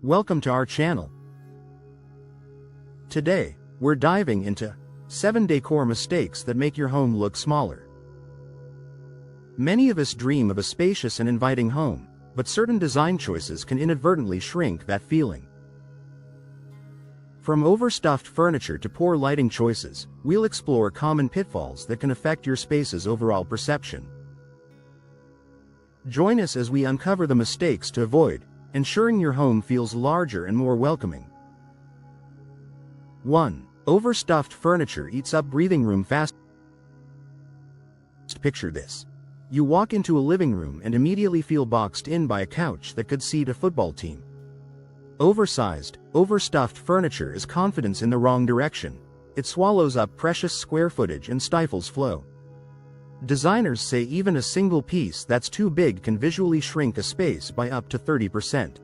Welcome to our channel. Today, we're diving into 7 decor mistakes that make your home look smaller. Many of us dream of a spacious and inviting home, but certain design choices can inadvertently shrink that feeling. From overstuffed furniture to poor lighting choices, we'll explore common pitfalls that can affect your space's overall perception. Join us as we uncover the mistakes to avoid, ensuring your home feels larger and more welcoming. 1. Overstuffed furniture eats up breathing room fast. Picture this. You walk into a living room and immediately feel boxed in by a couch that could seat a football team. Oversized, overstuffed furniture is confidence in the wrong direction. It swallows up precious square footage and stifles flow. Designers say even a single piece that's too big can visually shrink a space by up to 30%.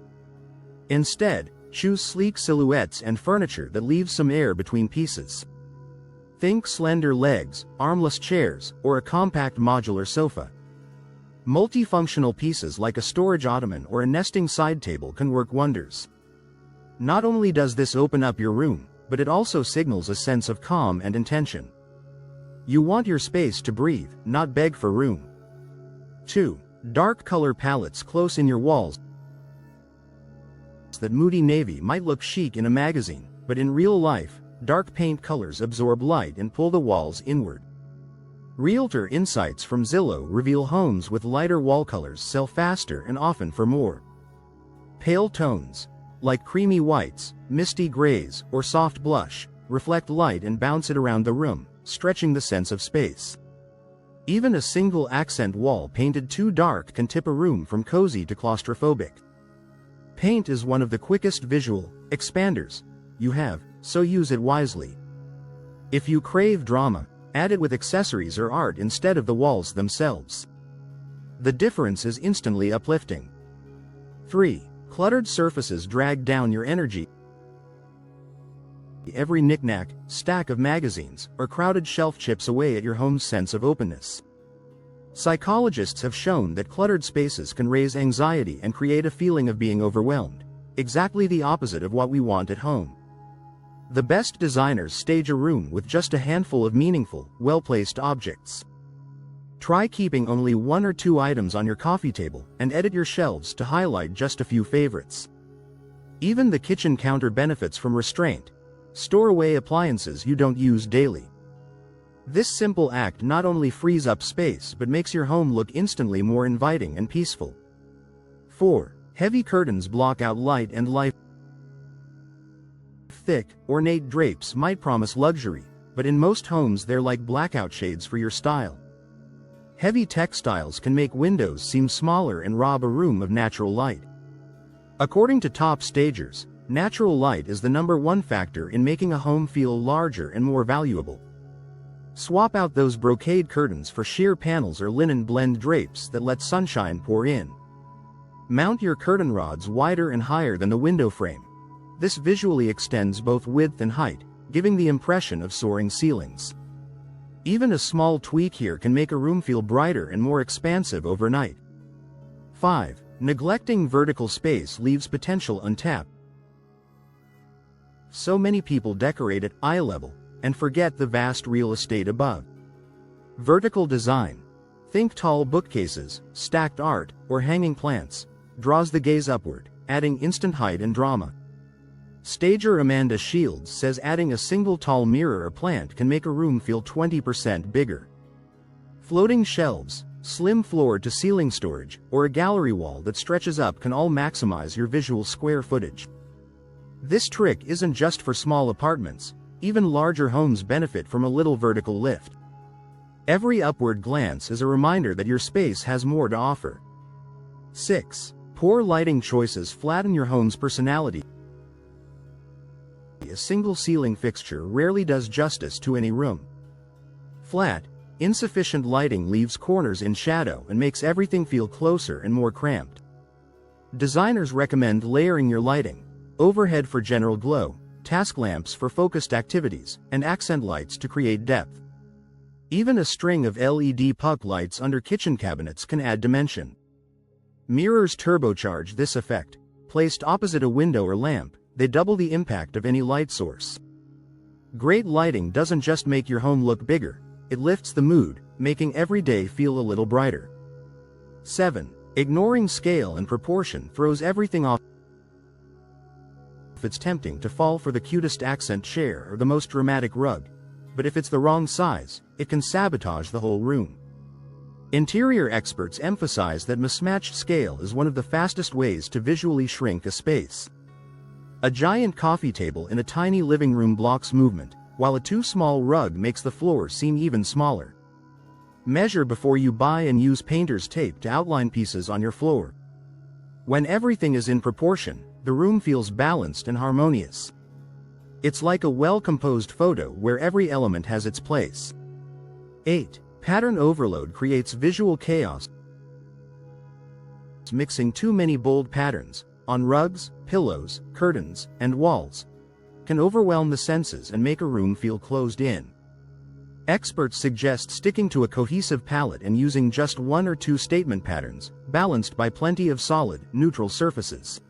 Instead, choose sleek silhouettes and furniture that leaves some air between pieces. Think slender legs, armless chairs, or a compact modular sofa. Multifunctional pieces like a storage ottoman or a nesting side table can work wonders. Not only does this open up your room, but it also signals a sense of calm and intention. You want your space to breathe, not beg for room. 2. Dark color palettes close in your walls. That moody navy might look chic in a magazine, but in real life, dark paint colors absorb light and pull the walls inward. Realtor insights from Zillow reveal homes with lighter wall colors sell faster and often for more. Pale tones, like creamy whites, misty grays, or soft blush, reflect light and bounce it around the room, stretching the sense of space. Even a single accent wall painted too dark can tip a room from cozy to claustrophobic. Paint is one of the quickest visual expanders you have, so use it wisely. If you crave drama, add it with accessories or art instead of the walls themselves. The difference is instantly uplifting. 3. Cluttered surfaces drag down your energy. Every knickknack, stack of magazines, or crowded shelf chips away at your home's sense of openness. Psychologists have shown that cluttered spaces can raise anxiety and create a feeling of being overwhelmed, exactly the opposite of what we want at home. The best designers stage a room with just a handful of meaningful, well-placed objects. Try keeping only 1 or 2 items on your coffee table and edit your shelves to highlight just a few favorites. Even the kitchen counter benefits from restraint. Store away appliances you don't use daily. This simple act not only frees up space but makes your home look instantly more inviting and peaceful. 4. Heavy curtains block out light and life. Thick, ornate drapes might promise luxury, but in most homes they're like blackout shades for your style. Heavy textiles can make windows seem smaller and rob a room of natural light. According to top stagers, natural light is the #1 factor in making a home feel larger and more valuable. Swap out those brocade curtains for sheer panels or linen blend drapes that let sunshine pour in. Mount your curtain rods wider and higher than the window frame. This visually extends both width and height, giving the impression of soaring ceilings. Even a small tweak here can make a room feel brighter and more expansive overnight. 5. Neglecting vertical space leaves potential untapped. So many people decorate at eye level and forget the vast real estate above. Vertical design, think tall bookcases, stacked art, or hanging plants, draws the gaze upward, adding instant height and drama. Stager Amanda Shields says adding a single tall mirror or plant can make a room feel 20% bigger. Floating shelves, slim floor-to-ceiling storage, or a gallery wall that stretches up can all maximize your visual square footage. This trick isn't just for small apartments. Even larger homes benefit from a little vertical lift. Every upward glance is a reminder that your space has more to offer. 6. Poor lighting choices flatten your home's personality. A single ceiling fixture rarely does justice to any room. Flat, insufficient lighting leaves corners in shadow and makes everything feel closer and more cramped. Designers recommend layering your lighting: overhead for general glow, task lamps for focused activities, and accent lights to create depth. Even a string of LED puck lights under kitchen cabinets can add dimension. Mirrors turbocharge this effect, Placed opposite a window or lamp, they double the impact of any light source. Great lighting doesn't just make your home look bigger, it lifts the mood, making every day feel a little brighter. 7. Ignoring scale and proportion throws everything off. It's tempting to fall for the cutest accent chair or the most dramatic rug, but if it's the wrong size, it can sabotage the whole room. Interior experts emphasize that mismatched scale is one of the fastest ways to visually shrink a space. A giant coffee table in a tiny living room blocks movement, while a too small rug makes the floor seem even smaller. Measure before you buy and use painter's tape to outline pieces on your floor. When everything is in proportion, the room feels balanced and harmonious. It's like a well-composed photo where every element has its place. 8. Pattern overload creates visual chaos. Mixing too many bold patterns on rugs, pillows, curtains, and walls can overwhelm the senses and make a room feel closed in. Experts suggest sticking to a cohesive palette and using just one or two statement patterns, balanced by plenty of solid, neutral surfaces.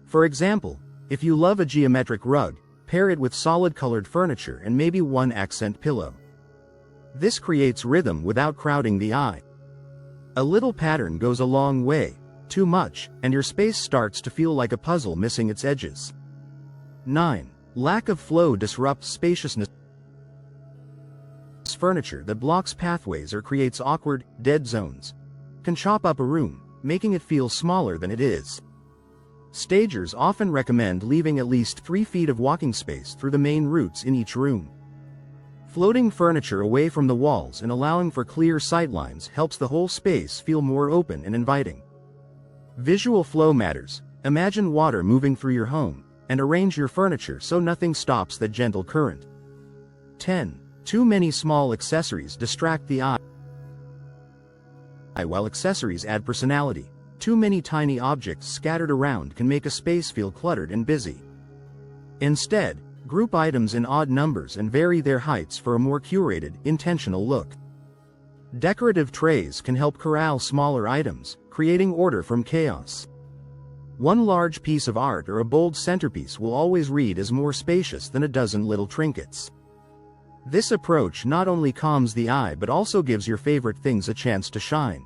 For example, if you love a geometric rug, pair it with solid colored furniture and maybe one accent pillow. This creates rhythm without crowding the eye. A little pattern goes a long way. Too much, and your space starts to feel like a puzzle missing its edges. 9. Lack of flow disrupts spaciousness. Furniture that blocks pathways or creates awkward, dead zones can chop up a room, making it feel smaller than it is. Stagers often recommend leaving at least 3 feet of walking space through the main routes in each room. Floating furniture away from the walls and allowing for clear sightlines helps the whole space feel more open and inviting. Visual flow matters. Imagine water moving through your home, and arrange your furniture so nothing stops that gentle current. 10. Too many small accessories distract the eye. While accessories add personality, too many tiny objects scattered around can make a space feel cluttered and busy. Instead, group items in odd numbers and vary their heights for a more curated, intentional look. Decorative trays can help corral smaller items, creating order from chaos. One large piece of art or a bold centerpiece will always read as more spacious than a dozen little trinkets. This approach not only calms the eye but also gives your favorite things a chance to shine.